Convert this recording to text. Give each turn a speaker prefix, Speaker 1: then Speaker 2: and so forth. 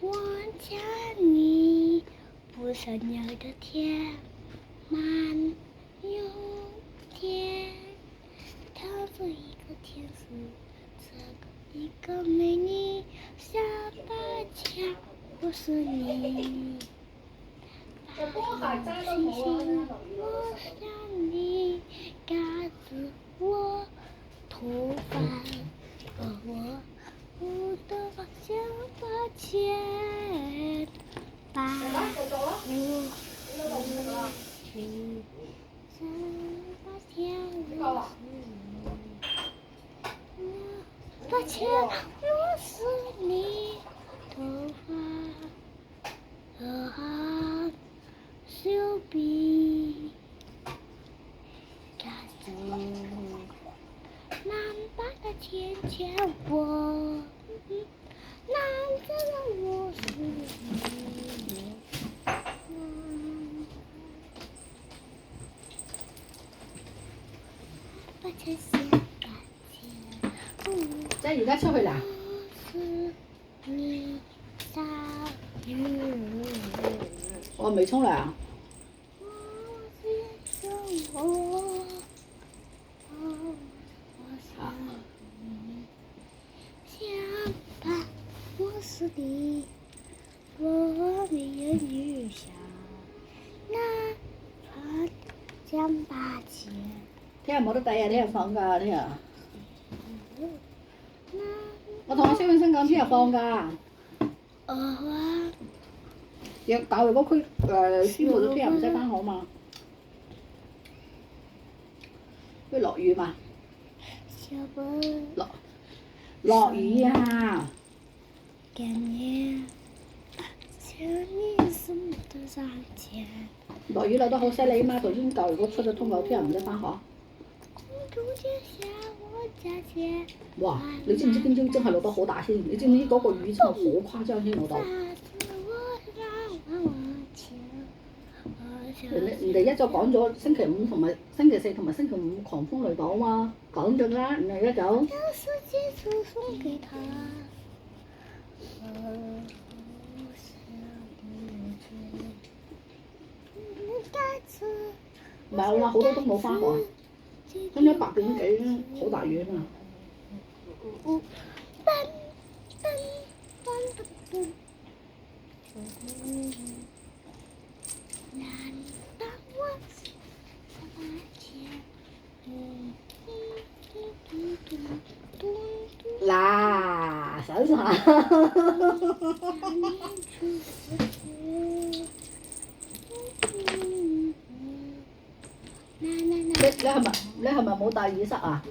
Speaker 1: 我家里不是鸟的天，满有天，躺着一个天使，这个一个美丽小白墙，我是你。星星，我想你，盖着我头发，我的想把钱把我把钱我是你头发和手臂盖住南巴的天前我南着的我是你把钱先感情
Speaker 2: 仔而家出去啦？
Speaker 1: 你小雨
Speaker 2: 我未沖涼。
Speaker 1: 想吧，我是你，我美人鱼下，那船将把钱。
Speaker 2: 聽日冇得抵啊！聽日放假，聽日。我同阿蕭永生講，聽日放假。有教育嗰區書務到聽日唔使返學嘛？因為落雨嘛。落雨啊！
Speaker 1: 感念，請你什麼都讓錢。
Speaker 2: 落雨落得好犀利啊嘛！頭先教育局出咗通告，聽日唔使返學。哇！你知唔知今朝真係落得好大先？你知唔知嗰個雨真係好誇張先落到？人哋一早講咗星期五同埋星期四同埋星期五狂風雷暴啊嘛，講咗啦，人哋一早。唔係啦，好多都冇返學啊！今日8點幾好大雨啊嘛。嗱，想下。你係咪冇帶耳塞啊？